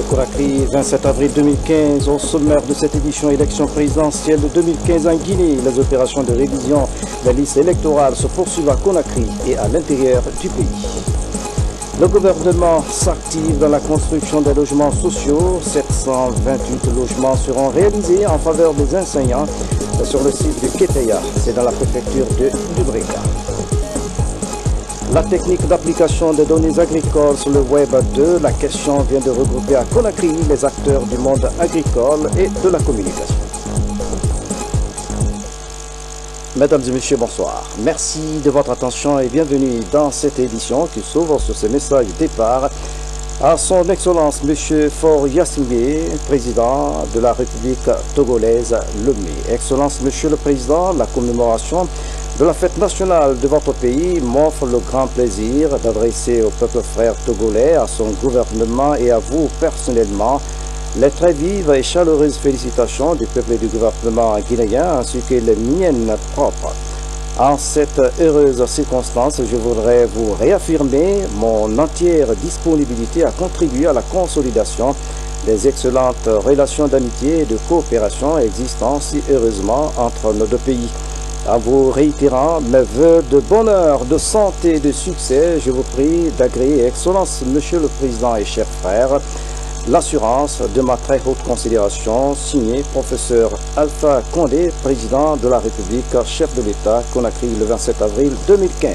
Conakry, 27 avril 2015. Au sommaire de cette édition élection présidentielle de 2015 en Guinée, les opérations de révision des listes électorales se poursuivent à Conakry et à l'intérieur du pays. Le gouvernement s'active dans la construction des logements sociaux. 728 logements seront réalisés en faveur des enseignants sur le site de Keteya. C'est dans la préfecture de Dubrega. La technique d'application des données agricoles sur le web 2, la question vient de regrouper à Conakry les acteurs du monde agricole et de la communication. Mesdames et messieurs, bonsoir. Merci de votre attention et bienvenue dans cette édition qui s'ouvre sur ce message départ à son Excellence M. Faure Gnassingbé, président de la République togolaise Lomé. Excellence Monsieur le Président, la commémoration de la fête nationale de votre pays m'offre le grand plaisir d'adresser au peuple frère togolais, à son gouvernement et à vous personnellement les très vives et chaleureuses félicitations du peuple et du gouvernement guinéen ainsi que les miennes propres. En cette heureuse circonstance, je voudrais vous réaffirmer mon entière disponibilité à contribuer à la consolidation des excellentes relations d'amitié et de coopération existant si heureusement entre nos deux pays. En vous réitérant mes vœux de bonheur, de santé et de succès, je vous prie d'agréer, Excellence, Monsieur le Président et chers frères, l'assurance de ma très haute considération, signé Professeur Alpha Condé, Président de la République, chef de l'État, Conakry, le 27 avril 2015.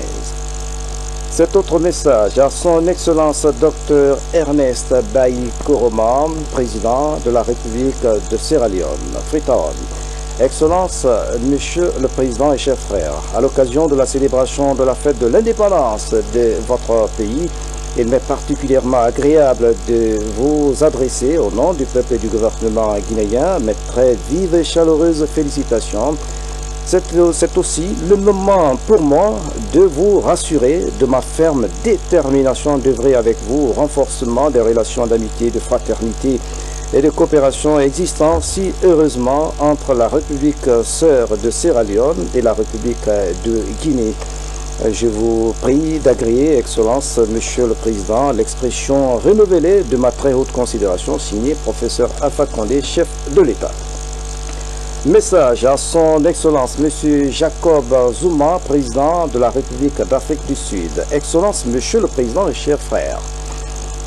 Cet autre message à son Excellence Dr Ernest Bailly Koroma, Président de la République de Sierra Leone, Freetown. Excellence, Monsieur le Président et chers frères, à l'occasion de la célébration de la fête de l'indépendance de votre pays, il m'est particulièrement agréable de vous adresser au nom du peuple et du gouvernement guinéen mes très vives et chaleureuses félicitations. C'est aussi le moment pour moi de vous rassurer de ma ferme détermination d'œuvrer avec vous au renforcement des relations d'amitié, de fraternité et de coopération existant si heureusement entre la République sœur de Sierra Leone et la République de Guinée. Je vous prie d'agréer, Excellence, Monsieur le Président, l'expression renouvelée de ma très haute considération, signée Professeur Alpha Condé, chef de l'État. Message à son Excellence, Monsieur Jacob Zuma, Président de la République d'Afrique du Sud. Excellence, Monsieur le Président et chers frères,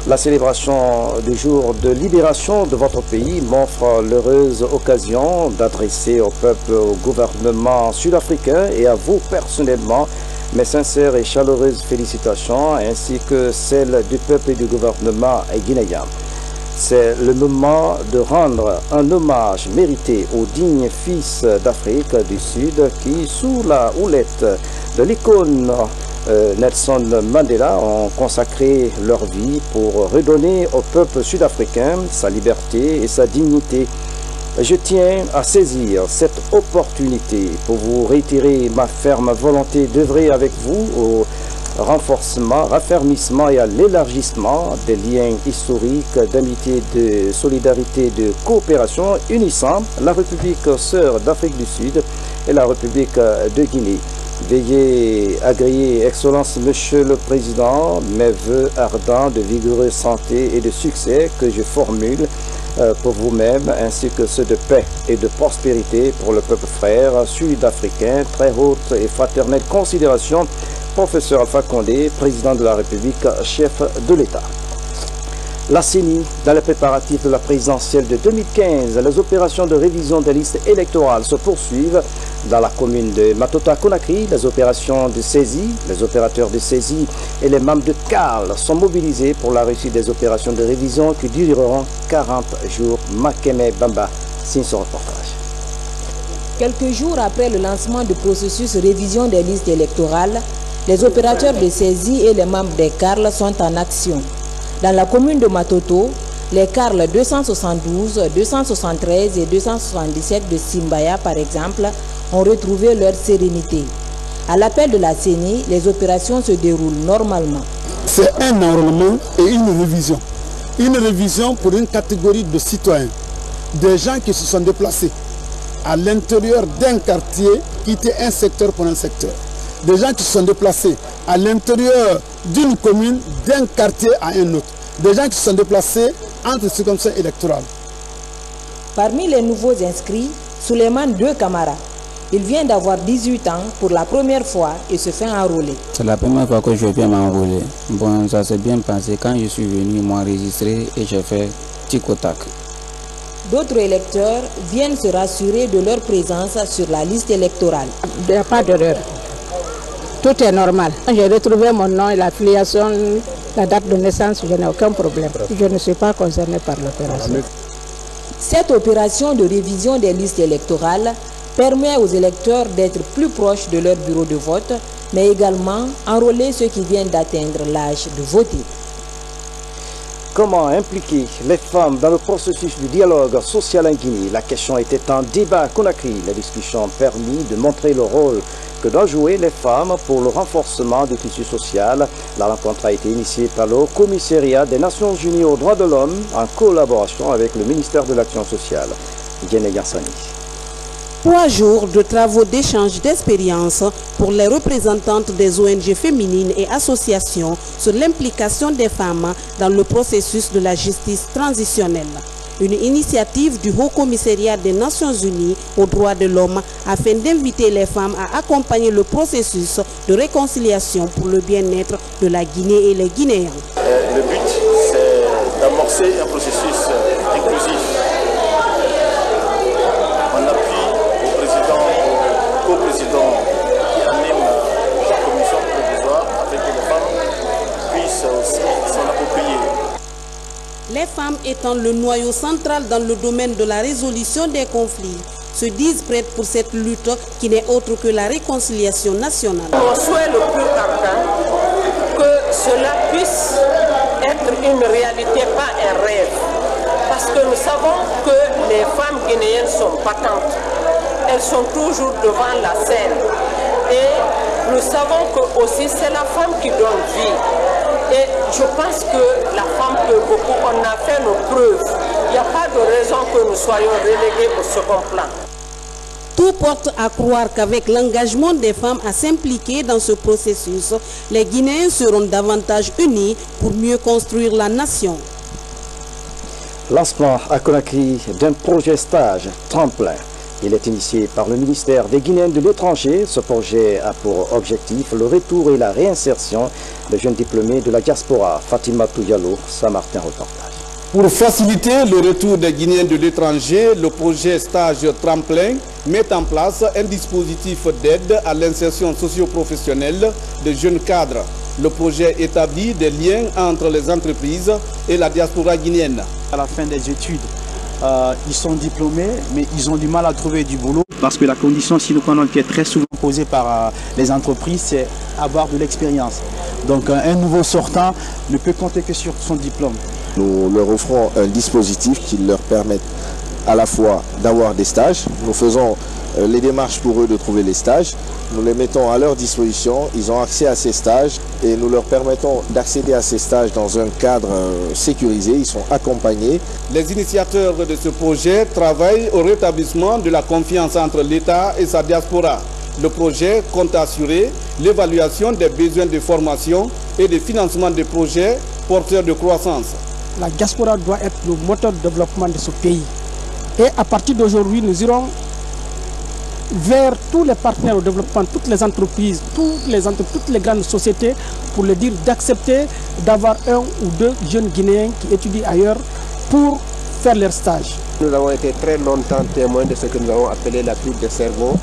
la célébration du jour de libération de votre pays m'offre l'heureuse occasion d'adresser au peuple, au gouvernement sud-africain et à vous personnellement mes sincères et chaleureuses félicitations ainsi que celles du peuple et du gouvernement guinéen. C'est le moment de rendre un hommage mérité aux dignes fils d'Afrique du Sud qui, sous la houlette de l'icône Nelson Mandela, ont consacré leur vie pour redonner au peuple sud-africain sa liberté et sa dignité. Je tiens à saisir cette opportunité pour vous réitérer ma ferme volonté d'œuvrer avec vous au renforcement, raffermissement et à l'élargissement des liens historiques d'amitié, de solidarité, de coopération unissant la République sœur d'Afrique du Sud et la République de Guinée. Veuillez agréer, Excellence, Monsieur le Président, mes vœux ardents de vigoureuse santé et de succès que je formule pour vous-même, ainsi que ceux de paix et de prospérité pour le peuple frère sud-africain. Très haute et fraternelle considération, Professeur Alpha Condé, Président de la République, chef de l'État. La CENI, dans les préparatifs de la présidentielle de 2015, les opérations de révision des listes électorales se poursuivent dans la commune de Matota-Conakry. Les opérations de saisie, les opérateurs de saisie et les membres de CAL sont mobilisés pour la réussite des opérations de révision qui dureront 40 jours. Makeme Bamba signe son reportage. Quelques jours après le lancement du processus révision des listes électorales, les opérateurs de saisie et les membres des CARL sont en action. Dans la commune de Matoto, les CARL 272, 273 et 277 de Simbaya, par exemple, ont retrouvé leur sérénité. À l'appel de la CENI, les opérations se déroulent normalement. C'est un enrôlement et une révision. Une révision pour une catégorie de citoyens, des gens qui se sont déplacés à l'intérieur d'un quartier, quitter un secteur pour un secteur. Des gens qui se sont déplacés à l'intérieur d'une commune, d'un quartier à un autre. Des gens qui se sont déplacés entre circonscriptions électorales. Parmi les nouveaux inscrits, Souleymane De Camara. Il vient d'avoir 18 ans pour la première fois et se fait enrôler. C'est la première fois que je viens m'enrôler. Bon, ça s'est bien passé. Quand je suis venu, ils m'ont enregistré et j'ai fait tic au tac. D'autres électeurs viennent se rassurer de leur présence sur la liste électorale. Il n'y a pas d'erreur. Tout est normal. J'ai retrouvé mon nom et la filiation, la date de naissance, je n'ai aucun problème. Je ne suis pas concerné par l'opération. Cette opération de révision des listes électorales permet aux électeurs d'être plus proches de leur bureau de vote, mais également enrôler ceux qui viennent d'atteindre l'âge de voter. Comment impliquer les femmes dans le processus du dialogue social en Guinée? La question était en débat à Conakry. La discussion a permis de montrer le rôle que doivent jouer les femmes pour le renforcement du tissu social. La rencontre a été initiée par le Haut Commissariat des Nations Unies aux droits de l'homme en collaboration avec le ministère de l'Action sociale. Diène Yassani. 3 jours de travaux d'échange d'expériences pour les représentantes des ONG féminines et associations sur l'implication des femmes dans le processus de la justice transitionnelle. Une initiative du Haut Commissariat des Nations Unies aux droits de l'homme afin d'inviter les femmes à accompagner le processus de réconciliation pour le bien-être de la Guinée et les Guinéens. Le but, c'est d'amorcer un processus inclusif. On appuie au président, au co-président qui anime la commission provisoire afin que les femmes puissent aussi s'en approprier. Les femmes étant le noyau central dans le domaine de la résolution des conflits, se disent prêtes pour cette lutte qui n'est autre que la réconciliation nationale. Mon souhait le plus ardent, que cela puisse être une réalité, pas un rêve. Parce que nous savons que les femmes guinéennes sont battantes. Elles sont toujours devant la scène. Et nous savons que aussi c'est la femme qui donne vie. Et je pense que la femme peut beaucoup. On a fait nos preuves. Il n'y a pas de raison que nous soyons relégués au second plan. Tout porte à croire qu'avec l'engagement des femmes à s'impliquer dans ce processus, les Guinéens seront davantage unis pour mieux construire la nation. Lancement à Conakry d'un projet stage tremplin. Il est initié par le ministère des Guinéens de l'étranger. Ce projet a pour objectif le retour et la réinsertion des jeunes diplômés de la diaspora. Fatima Touyalo, Saint-Martin reportage. Pour faciliter le retour des Guinéens de l'étranger, le projet Stage Tremplin met en place un dispositif d'aide à l'insertion socio-professionnelle des jeunes cadres. Le projet établit des liens entre les entreprises et la diaspora guinéenne. À la fin des études, ils sont diplômés, mais ils ont du mal à trouver du boulot parce que la condition sine qua non qui est très souvent posée par les entreprises, c'est avoir de l'expérience. Donc un nouveau sortant ne peut compter que sur son diplôme. Nous leur offrons un dispositif qui leur permet à la fois d'avoir des stages. Nous faisons les démarches pour eux de trouver les stages. Nous les mettons à leur disposition. Ils ont accès à ces stages et nous leur permettons d'accéder à ces stages dans un cadre sécurisé. Ils sont accompagnés. Les initiateurs de ce projet travaillent au rétablissement de la confiance entre l'État et sa diaspora. Le projet compte assurer l'évaluation des besoins de formation et de financement des projets porteurs de croissance. La diaspora doit être le moteur de développement de ce pays. Et à partir d'aujourd'hui, nous irons vers tous les partenaires au développement, toutes les entreprises, toutes les grandes sociétés, pour leur dire d'accepter d'avoir 1 ou 2 jeunes Guinéens qui étudient ailleurs pour faire leur stage. Nous avons été très longtemps témoins de ce que nous avons appelé la fuite de cerveau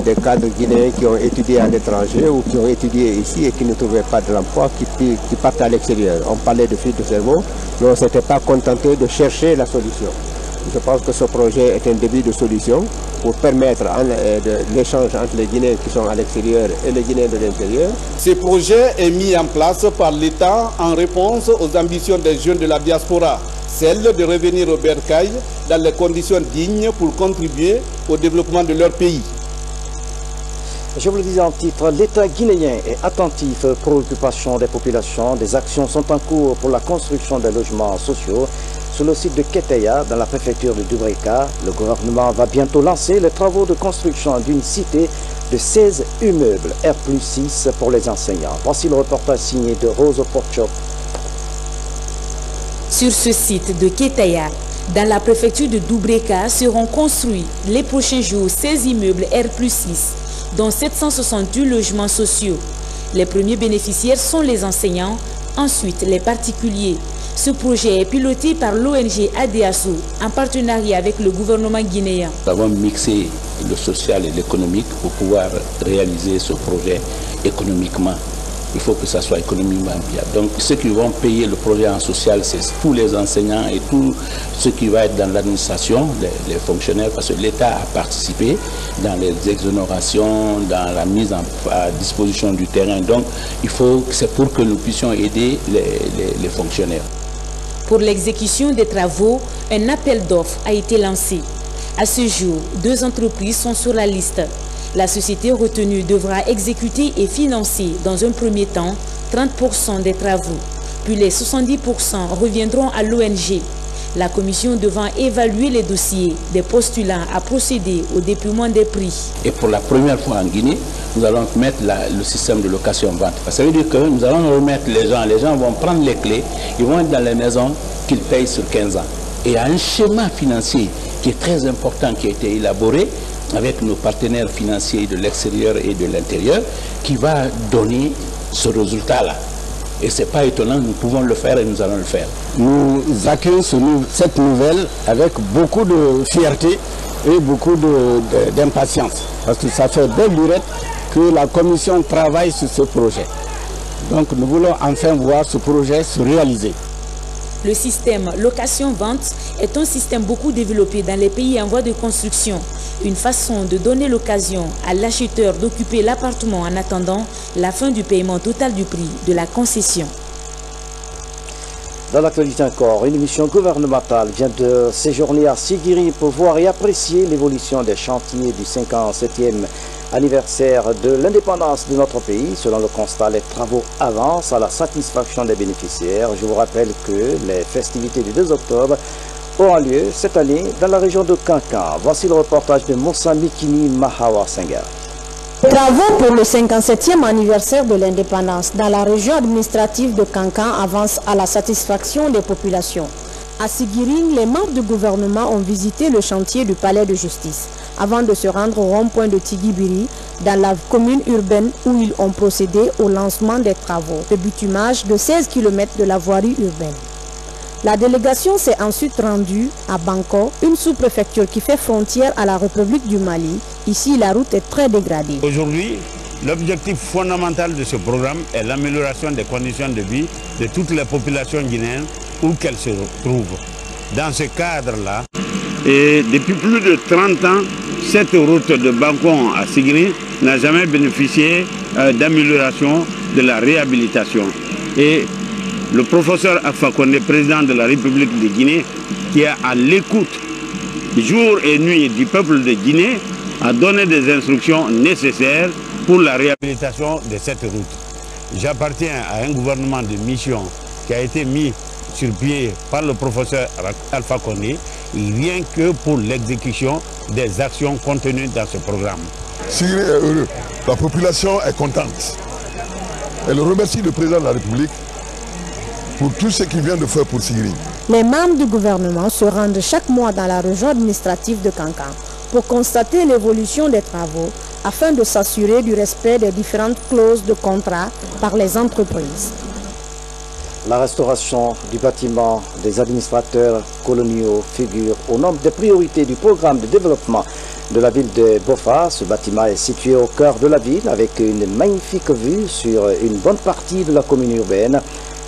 des cadres guinéens qui ont étudié à l'étranger ou qui ont étudié ici et qui ne trouvaient pas de l'emploi, qui partent à l'extérieur. On parlait de fuite de cerveau, mais on ne s'était pas contenté de chercher la solution. Je pense que ce projet est un début de solution pour permettre l'échange entre les Guinéens qui sont à l'extérieur et les Guinéens de l'intérieur. Ce projet est mis en place par l'État en réponse aux ambitions des jeunes de la diaspora, celle de revenir au bercail dans les conditions dignes pour contribuer au développement de leur pays. Je vous le disais en titre, l'État guinéen est attentif aux préoccupations des populations. Des actions sont en cours pour la construction des logements sociaux sur le site de Keteya, dans la préfecture de Dubreka. Le gouvernement va bientôt lancer les travaux de construction d'une cité de 16 immeubles, R+6 pour les enseignants. Voici le reportage signé de Rose Porchop. Sur ce site de Ketaya, dans la préfecture de Doubreka, seront construits les prochains jours 16 immeubles R+6, dont 768 logements sociaux. Les premiers bénéficiaires sont les enseignants, ensuite les particuliers. Ce projet est piloté par l'ONG ADASO en partenariat avec le gouvernement guinéen. Nous avons mixé le social et l'économique pour pouvoir réaliser ce projet économiquement. Il faut que ça soit économiquement viable. Donc ceux qui vont payer le projet en social, c'est tous les enseignants et tout ce qui va être dans l'administration, les fonctionnaires, parce que l'État a participé dans les exonérations, dans la mise à disposition du terrain. Donc c'est pour que nous puissions aider les fonctionnaires. Pour l'exécution des travaux, un appel d'offres a été lancé. À ce jour, 2 entreprises sont sur la liste. La société retenue devra exécuter et financer dans un premier temps 30% des travaux. Puis les 70% reviendront à l'ONG. La commission devant évaluer les dossiers des postulants à procéder au déploiement des prix. Et pour la première fois en Guinée, nous allons mettre le système de location-vente. Ça veut dire que nous allons remettre les gens vont prendre les clés, ils vont être dans les maisons qu'ils payent sur 15 ans. Et il y a un schéma financier qui est très important, qui a été élaboré avec nos partenaires financiers de l'extérieur et de l'intérieur, qui va donner ce résultat-là. Et ce n'est pas étonnant, nous pouvons le faire et nous allons le faire. Nous accueillons cette nouvelle avec beaucoup de fierté et beaucoup d'impatience. Parce que ça fait belle lurette que la commission travaille sur ce projet. Donc nous voulons enfin voir ce projet se réaliser. Le système location-vente est un système beaucoup développé dans les pays en voie de construction. Une façon de donner l'occasion à l'acheteur d'occuper l'appartement en attendant la fin du paiement total du prix de la concession. Dans l'actualité encore, une mission gouvernementale vient de séjourner à Sigiri pour voir et apprécier l'évolution des chantiers du 57e anniversaire de l'indépendance de notre pays. Selon le constat, les travaux avancent à la satisfaction des bénéficiaires. Je vous rappelle que les festivités du 2 octobre auront lieu cette année dans la région de Kankan. Voici le reportage de Moussa Mikini Mahawa Senghar. Travaux pour le 57e anniversaire de l'indépendance dans la région administrative de Kankan avancent à la satisfaction des populations. À Sigiring, les membres du gouvernement ont visité le chantier du palais de justice avant de se rendre au rond-point de Tigibiri dans la commune urbaine où ils ont procédé au lancement des travaux de bitumage de 16 km de la voirie urbaine. La délégation s'est ensuite rendue à Banko, une sous-préfecture qui fait frontière à la République du Mali. Ici, la route est très dégradée. Aujourd'hui, l'objectif fondamental de ce programme est l'amélioration des conditions de vie de toutes les populations guinéennes où qu'elles se trouvent. Dans ce cadre-là, et depuis plus de 30 ans, cette route de Banko à Sigiri n'a jamais bénéficié d'amélioration de la réhabilitation. Et le professeur Alpha Condé, président de la République de Guinée, qui est à l'écoute jour et nuit du peuple de Guinée, a donné des instructions nécessaires pour la réhabilitation de cette route. J'appartiens à un gouvernement de mission qui a été mis sur pied par le professeur Alpha Condé, rien que pour l'exécution des actions contenues dans ce programme. Sigiri est heureux, la population est contente. Elle remercie le président de la République pour tout ce qu'il vient de faire pour Sigiri. Les membres du gouvernement se rendent chaque mois dans la région administrative de Kankan pour constater l'évolution des travaux afin de s'assurer du respect des différentes clauses de contrat par les entreprises. La restauration du bâtiment des administrateurs coloniaux figure au nombre des priorités du programme de développement de la ville de Bofa. Ce bâtiment est situé au cœur de la ville avec une magnifique vue sur une bonne partie de la commune urbaine.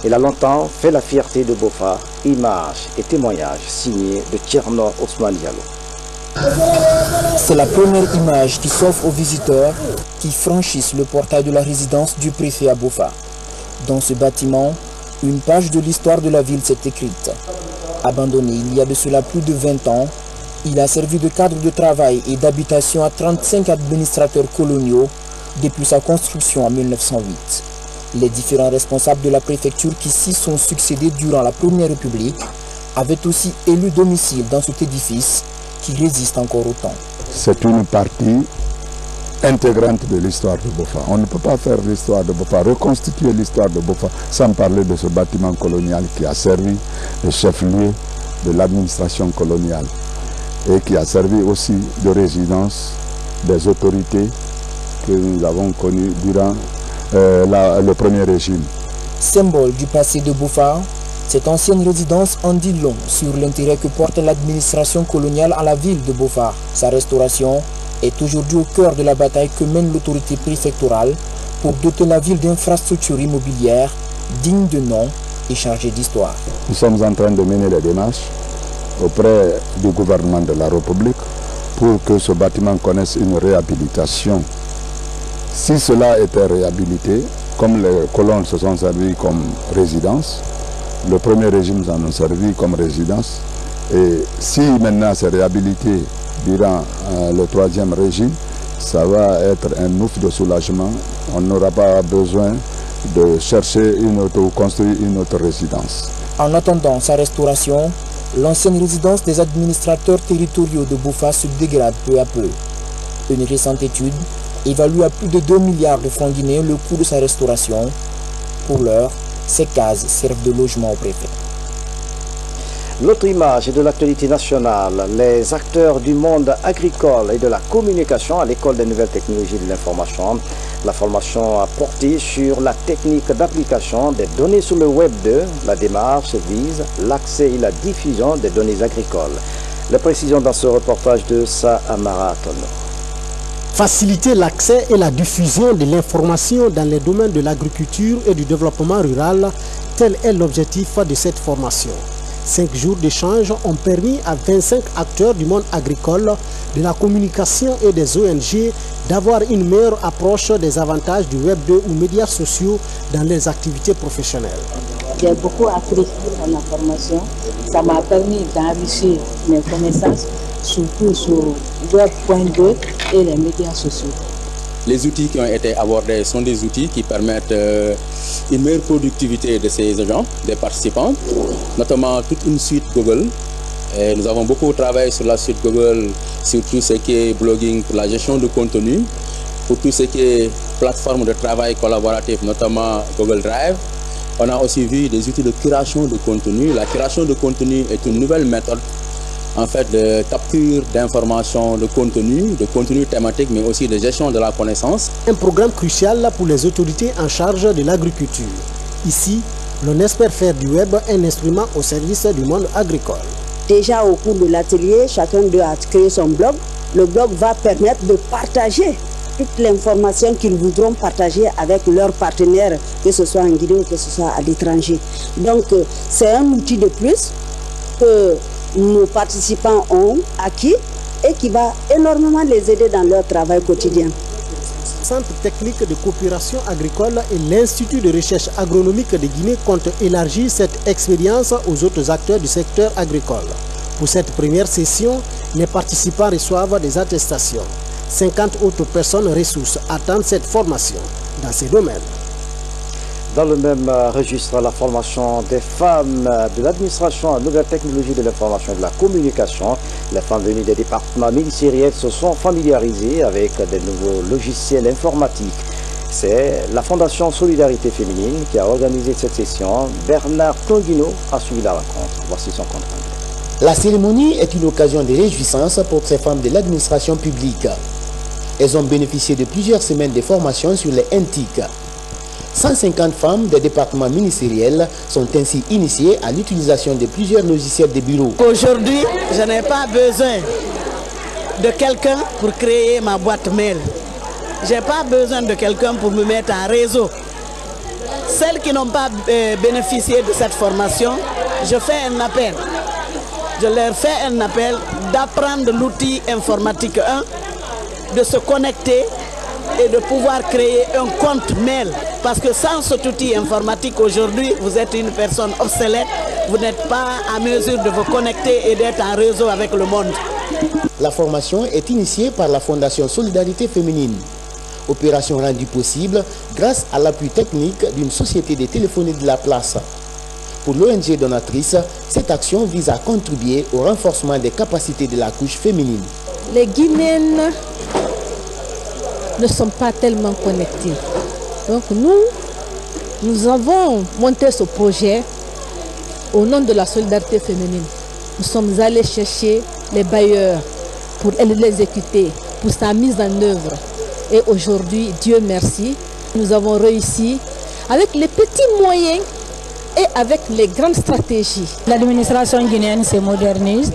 Il a longtemps fait la fierté de Bofa. Images et témoignages signés de Tcherno Ousmane Diallo. C'est la première image qui s'offre aux visiteurs qui franchissent le portail de la résidence du préfet à Bofa. Dans ce bâtiment, une page de l'histoire de la ville s'est écrite. Abandonné il y a de cela plus de 20 ans, il a servi de cadre de travail et d'habitation à 35 administrateurs coloniaux depuis sa construction en 1908. Les différents responsables de la préfecture qui s'y sont succédés durant la Première République avaient aussi élu domicile dans cet édifice qui résiste encore au temps. C'est une partie intégrante de l'histoire de Bofa. On ne peut pas faire l'histoire de Bofa, reconstituer l'histoire de Bofa sans parler de ce bâtiment colonial qui a servi de chef-lieu de l'administration coloniale et qui a servi aussi de résidence des autorités que nous avons connues durant le premier régime. Symbole du passé de Bofa, cette ancienne résidence en dit long sur l'intérêt que porte l'administration coloniale à la ville de Bofa. Sa restauration est aujourd'hui au cœur de la bataille que mène l'autorité préfectorale pour doter la ville d'infrastructures immobilières dignes de nom et chargées d'histoire. Nous sommes en train de mener les démarches auprès du gouvernement de la République pour que ce bâtiment connaisse une réhabilitation. Si cela était réhabilité, comme les colons se sont servis comme résidence, le premier régime s'en a servi comme résidence, et si maintenant c'est réhabilité durant le troisième régime, ça va être un ouf de soulagement. On n'aura pas besoin de chercher une autre ou construire une autre résidence. En attendant sa restauration, l'ancienne résidence des administrateurs territoriaux de Bofa se dégrade peu à peu. Une récente étude évalue à plus de 2 milliards de francs guinéens le coût de sa restauration. Pour l'heure, ces cases servent de logement au préfet. L'autre image de l'actualité nationale, les acteurs du monde agricole et de la communication à l'école des nouvelles technologies de l'information. La formation a porté sur la technique d'application des données sur le Web 2. La démarche vise l'accès et la diffusion des données agricoles. Les précisions dans ce reportage de Saamara Tono. Faciliter l'accès et la diffusion de l'information dans les domaines de l'agriculture et du développement rural, tel est l'objectif de cette formation. 5 jours d'échange ont permis à 25 acteurs du monde agricole, de la communication et des ONG d'avoir une meilleure approche des avantages du Web 2 ou médias sociaux dans les activités professionnelles. J'ai beaucoup appris dans la formation. Ça m'a permis d'enrichir mes connaissances, surtout sur Web.2 et les médias sociaux. Les outils qui ont été abordés sont des outils qui permettent une meilleure productivité de ces agents, des participants, notamment toute une suite Google. Et nous avons beaucoup travaillé sur la suite Google, sur tout ce qui est blogging pour la gestion de contenu, pour tout ce qui est plateforme de travail collaboratif, notamment Google Drive. On a aussi vu des outils de curation de contenu. La curation de contenu est une nouvelle méthode en fait de capture d'informations, de contenu thématique, mais aussi de gestion de la connaissance. Un programme crucial pour les autorités en charge de l'agriculture. Ici, l'on espère faire du web un instrument au service du monde agricole. Déjà au cours de l'atelier, chacun d'eux a créé son blog. Le blog va permettre de partager toute l'information qu'ils voudront partager avec leurs partenaires, que ce soit en Guinée ou que ce soit à l'étranger. Donc c'est un outil de plus que nos participants ont acquis et qui va énormément les aider dans leur travail quotidien. Le Centre technique de coopération agricole et l'Institut de recherche agronomique de Guinée comptent élargir cette expérience aux autres acteurs du secteur agricole. Pour cette première session, les participants reçoivent des attestations. 50 autres personnes ressources attendent cette formation dans ces domaines. Dans le même registre, la formation des femmes de l'administration à nouvelles technologies de l'information et de la communication. Les femmes venues des départements ministériels se sont familiarisées avec des nouveaux logiciels informatiques. C'est la Fondation Solidarité Féminine qui a organisé cette session. Bernard Tonguino a suivi la rencontre. Voici son compte rendu. La cérémonie est une occasion de réjouissance pour ces femmes de l'administration publique. Elles ont bénéficié de plusieurs semaines de formation sur les NTIC. 150 femmes des départements ministériels sont ainsi initiées à l'utilisation de plusieurs logiciels de bureau. Aujourd'hui, je n'ai pas besoin de quelqu'un pour créer ma boîte mail. Je n'ai pas besoin de quelqu'un pour me mettre en réseau. Celles qui n'ont pas bénéficié de cette formation, je fais un appel. Je leur fais un appel d'apprendre l'outil informatique 1, de se connecter et de pouvoir créer un compte mail. Parce que sans cet outil informatique aujourd'hui, vous êtes une personne obsolète, vous n'êtes pas en mesure de vous connecter et d'être en réseau avec le monde. La formation est initiée par la Fondation Solidarité Féminine. Opération rendue possible grâce à l'appui technique d'une société de téléphonie de la place. Pour l'ONG donatrice, cette action vise à contribuer au renforcement des capacités de la couche féminine. Les Guinéennes ne sont pas tellement connectés. Donc nous avons monté ce projet au nom de la solidarité féminine. Nous sommes allés chercher les bailleurs pour l'exécuter, pour sa mise en œuvre. Et aujourd'hui, Dieu merci, nous avons réussi avec les petits moyens et avec les grandes stratégies. L'administration guinéenne se modernise,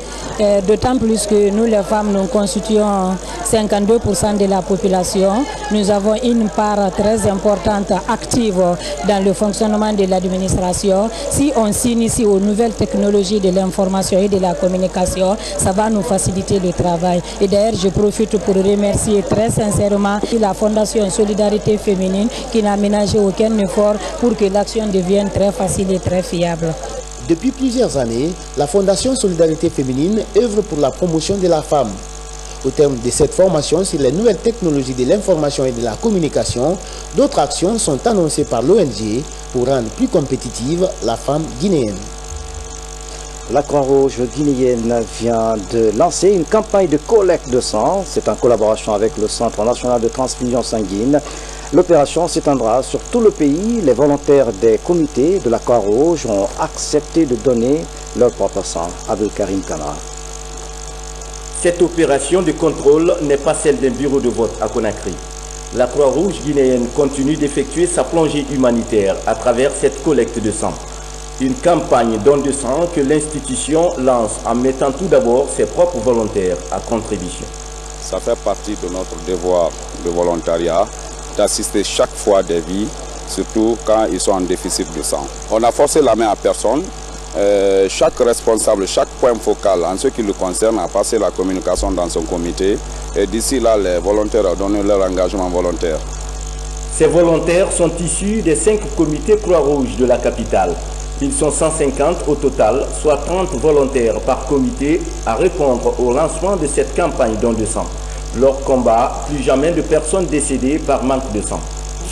d'autant plus que nous les femmes, nous constituons 52% de la population. Nous avons une part très importante active dans le fonctionnement de l'administration. Si on s'initie aux nouvelles technologies de l'information et de la communication, ça va nous faciliter le travail. Et d'ailleurs, je profite pour remercier très sincèrement la Fondation Solidarité Féminine qui n'a ménagé aucun effort pour que l'action devienne très facile et très fiable. Depuis plusieurs années, la Fondation Solidarité Féminine œuvre pour la promotion de la femme. Au terme de cette formation sur les nouvelles technologies de l'information et de la communication, d'autres actions sont annoncées par l'ONG pour rendre plus compétitive la femme guinéenne. La Croix-Rouge guinéenne vient de lancer une campagne de collecte de sang. C'est en collaboration avec le Centre national de transfusion sanguine. L'opération s'étendra sur tout le pays. Les volontaires des comités de la Croix-Rouge ont accepté de donner leur propre sang. Abdelkarim Kana. Cette opération de contrôle n'est pas celle d'un bureau de vote à Conakry. La Croix-Rouge guinéenne continue d'effectuer sa plongée humanitaire à travers cette collecte de sang. Une campagne don de sang que l'institution lance en mettant tout d'abord ses propres volontaires à contribution. Ça fait partie de notre devoir de volontariat d'assister chaque fois des vies, surtout quand ils sont en déficit de sang. On a forcé la main à personne. Chaque responsable, chaque point focal en ce qui le concerne a passé la communication dans son comité et d'ici là les volontaires ont donné leur engagement volontaire. Ces volontaires sont issus des 5 comités Croix-Rouge de la capitale. Ils sont 150 au total, soit 30 volontaires par comité à répondre au lancement de cette campagne don de sang. Leur combat, plus jamais de personnes décédées par manque de sang.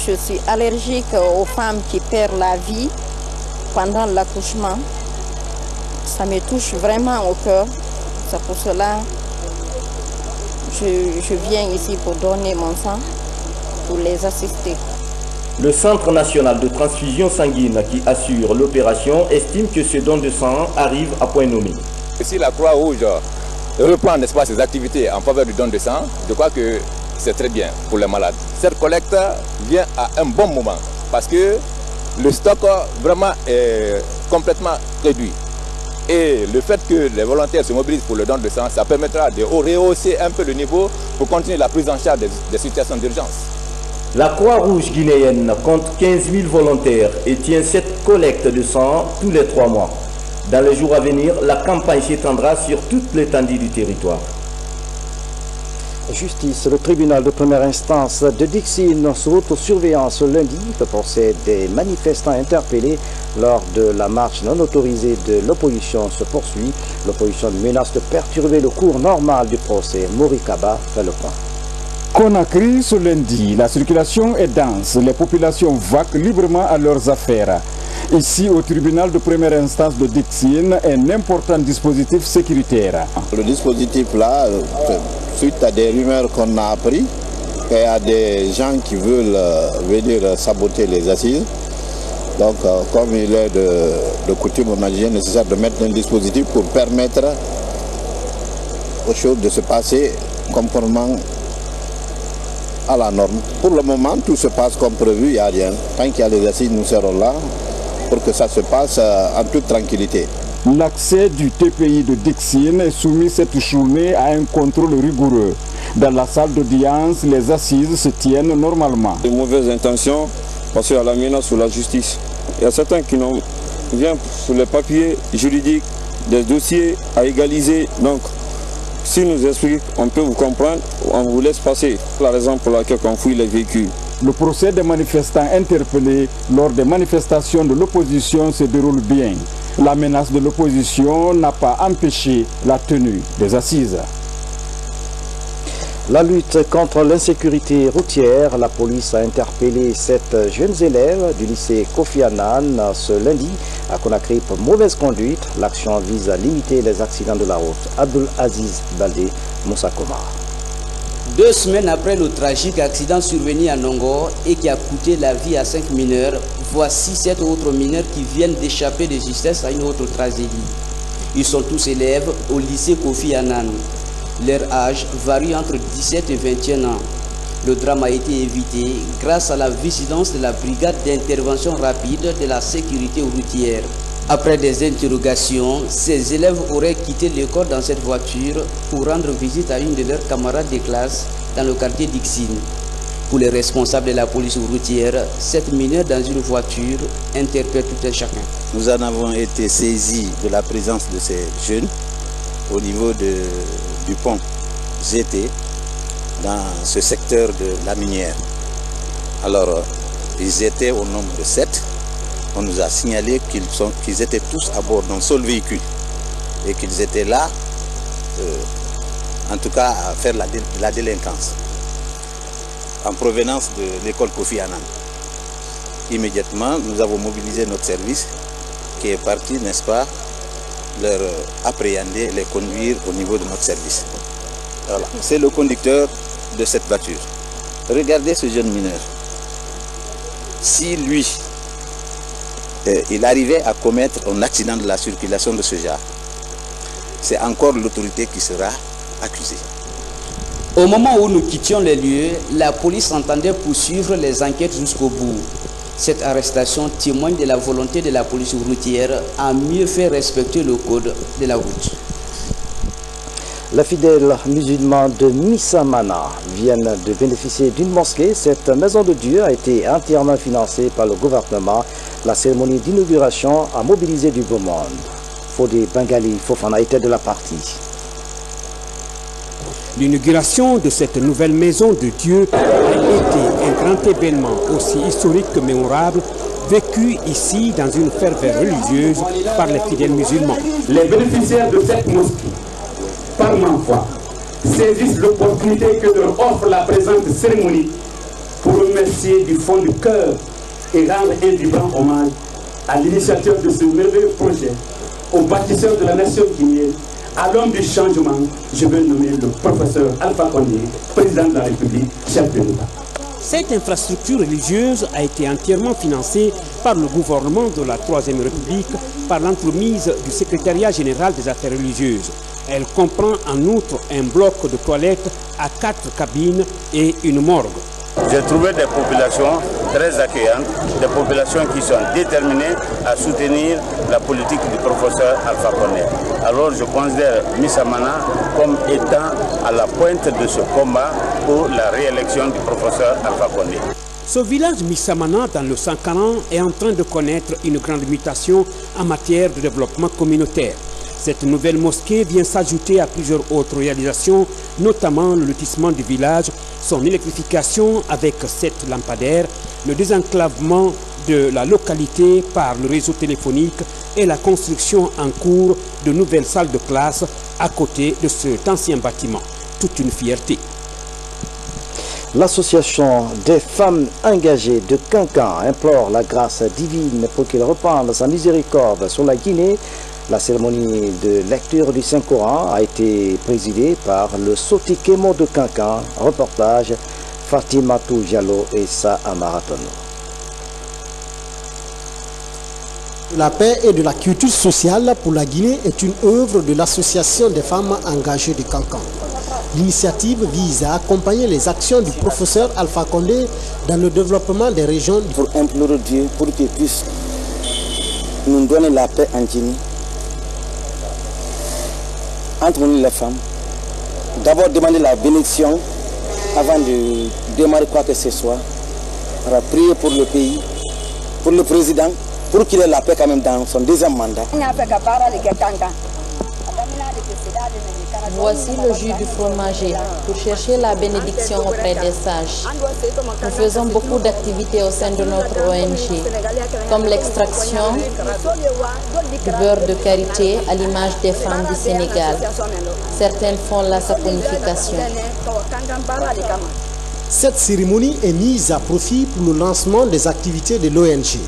Je suis allergique aux femmes qui perdent la vie pendant l'accouchement. Ça me touche vraiment au cœur. C'est pour cela que je viens ici pour donner mon sang, pour les assister. Le Centre national de transfusion sanguine qui assure l'opération estime que ce don de sang arrive à point nommé. Si la Croix-Rouge reprend, n'est-ce pas, ses activités en faveur du don de sang, je crois que c'est très bien pour les malades. Cette collecte vient à un bon moment parce que le stock vraiment est complètement réduit. Et le fait que les volontaires se mobilisent pour le don de sang, ça permettra de rehausser un peu le niveau pour continuer la prise en charge des situations d'urgence. La Croix-Rouge guinéenne compte 15 000 volontaires et tient cette collecte de sang tous les 3 mois. Dans les jours à venir, la campagne s'étendra sur toute l'étendue du territoire. Justice, le tribunal de première instance de Dixine sous autosurveillance lundi. Le procès des manifestants interpellés lors de la marche non autorisée de l'opposition se poursuit. L'opposition menace de perturber le cours normal du procès. Morikaba fait le point. Conakry, ce lundi, la circulation est dense. Les populations vaquent librement à leurs affaires. Ici, au tribunal de première instance de Dixine, un important dispositif sécuritaire. Le dispositif là, suite à des rumeurs qu'on a appris, qu'il y a des gens qui veulent venir saboter les assises. Donc, comme il est de coutume, on a jugé nécessaire de mettre un dispositif pour permettre aux choses de se passer conformément à la norme. Pour le moment, tout se passe comme prévu, il n'y a rien. Tant qu'il y a les assises, nous serons là pour que ça se passe en toute tranquillité. L'accès du TPI de Dixine est soumis cette journée à un contrôle rigoureux. Dans la salle d'audience, les assises se tiennent normalement. De mauvaises intentions parce qu'il y a la menace sur la justice. Il y a certains qui viennent sur les papiers juridiques, des dossiers à égaliser. Donc, si nous expliquons, on peut vous comprendre, on vous laisse passer. La raison pour laquelle on fouille les véhicules. Le procès des manifestants interpellés lors des manifestations de l'opposition se déroule bien. La menace de l'opposition n'a pas empêché la tenue des assises. La lutte contre l'insécurité routière, la police a interpellé 7 jeunes élèves du lycée Kofi Annan ce lundi à Conakry pour mauvaise conduite. L'action vise à limiter les accidents de la route. Abdul Aziz Baldé, Moussa Komar. 2 semaines après le tragique accident survenu à Nongor et qui a coûté la vie à 5 mineurs, voici 7 autres mineurs qui viennent d'échapper de justesse à une autre tragédie. Ils sont tous élèves au lycée Kofi Annan. Leur âge varie entre 17 et 21 ans. Le drame a été évité grâce à la vigilance de la brigade d'intervention rapide de la sécurité routière. Après des interrogations, ces élèves auraient quitté l'école dans cette voiture pour rendre visite à une de leurs camarades de classe dans le quartier d'Ixine. Pour les responsables de la police routière, 7 mineurs dans une voiture interpellent tout un chacun. Nous en avons été saisis de la présence de ces jeunes au niveau du pont GT dans ce secteur de la minière. Alors, ils étaient au nombre de 7. On nous a signalé qu'ils étaient tous à bord d'un seul véhicule et qu'ils étaient là, en tout cas, à faire la délinquance en provenance de l'école Kofi Annan. Immédiatement, nous avons mobilisé notre service qui est parti, n'est-ce pas, leur appréhender, les conduire au niveau de notre service. Voilà. C'est le conducteur de cette voiture. Regardez ce jeune mineur. Si lui, il arrivait à commettre un accident de la circulation de ce genre, c'est encore l'autorité qui sera accusée. Au moment où nous quittions les lieux, la police entendait poursuivre les enquêtes jusqu'au bout. Cette arrestation témoigne de la volonté de la police routière à mieux faire respecter le code de la route. Les fidèles musulmans de Missamana viennent de bénéficier d'une mosquée. Cette maison de Dieu a été entièrement financée par le gouvernement. La cérémonie d'inauguration a mobilisé du beau monde. Fodé Bengali Fofana était de la partie. L'inauguration de cette nouvelle maison de Dieu a été un grand événement aussi historique que mémorable, vécu ici dans une ferveur religieuse par les fidèles musulmans. Les bénéficiaires de cette mosquée, par ma foi, saisissent l'opportunité que leur offre la présente cérémonie pour remercier du fond du cœur et rendre un vibrant hommage à l'initiative de ce merveilleux projet, au bâtisseur de la nation guinéenne, à l'homme du changement. Je vais nommer le professeur Alpha Condé, président de la République, chef de l'État. Cette infrastructure religieuse a été entièrement financée par le gouvernement de la Troisième République par l'entremise du secrétariat général des affaires religieuses. Elle comprend en outre un bloc de toilettes à 4 cabines et une morgue. J'ai trouvé des populations très accueillantes, des populations qui sont déterminées à soutenir la politique du professeur Alpha Condé. Alors je considère Missamana comme étant à la pointe de ce combat pour la réélection du professeur Alpha Condé. Ce village Missamana dans le Sankaran est en train de connaître une grande mutation en matière de développement communautaire. Cette nouvelle mosquée vient s'ajouter à plusieurs autres réalisations, notamment le lotissement du village, son électrification avec 7 lampadaires, le désenclavement de la localité par le réseau téléphonique et la construction en cours de nouvelles salles de classe à côté de cet ancien bâtiment. Toute une fierté. L'association des femmes engagées de Kankan implore la grâce divine pour qu'il repende sa miséricorde sur la Guinée. La cérémonie de lecture du Saint-Coran a été présidée par le Sotikemo de Kankan. Reportage Fatimatou Diallo et Sa Amaratono. La paix et de la culture sociale pour la Guinée est une œuvre de l'association des femmes engagées de Kankan. L'initiative vise à accompagner les actions du professeur Alpha Condé dans le développement des régions. Pour implorer Dieu pour qu'il puisse nous donner la paix en Guinée. Entre nous les femmes, d'abord demander la bénédiction avant de démarrer quoi que ce soit. On va prier pour le pays, pour le président, pour qu'il ait la paix quand même dans son deuxième mandat. Voici le jus du fromager pour chercher la bénédiction auprès des sages. Nous faisons beaucoup d'activités au sein de notre ONG, comme l'extraction du beurre de karité à l'image des femmes du Sénégal. Certaines font la saponification. Cette cérémonie est mise à profit pour le lancement des activités de l'ONG.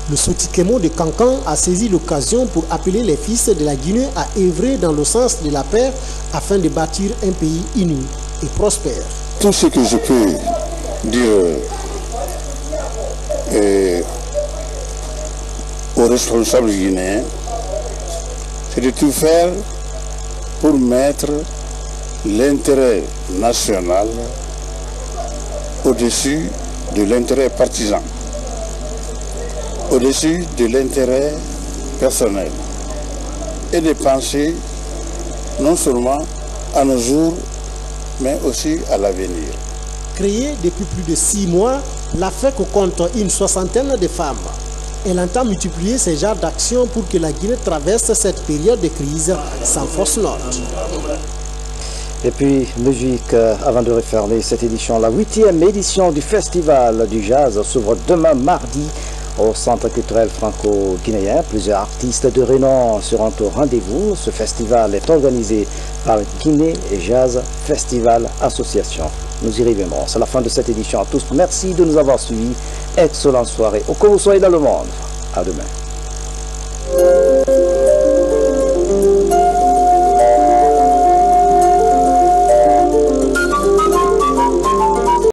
Le Sotikemo de Kankan a saisi l'occasion pour appeler les fils de la Guinée à œuvrer dans le sens de la paix afin de bâtir un pays uni et prospère. tout ce que je peux dire aux responsables guinéens, c'est de tout faire pour mettre l'intérêt national au-dessus de l'intérêt partisan, au-dessus de l'intérêt personnel, et de penser non seulement à nos jours, mais aussi à l'avenir. Créée depuis plus de 6 mois, la FEC compte une soixantaine de femmes. Elle entend multiplier ces genres d'actions pour que la Guinée traverse cette période de crise sans fausse note. Et puis, musique, avant de refermer cette édition, la 8e édition du Festival du Jazz s'ouvre demain mardi au Centre culturel franco-guinéen. Plusieurs artistes de renom seront au rendez-vous. Ce festival est organisé par Guinée et Jazz Festival Association. Nous y reviendrons. C'est la fin de cette édition à tous. Merci de nous avoir suivis. Excellente soirée. Où que vous soyez dans le monde. À demain.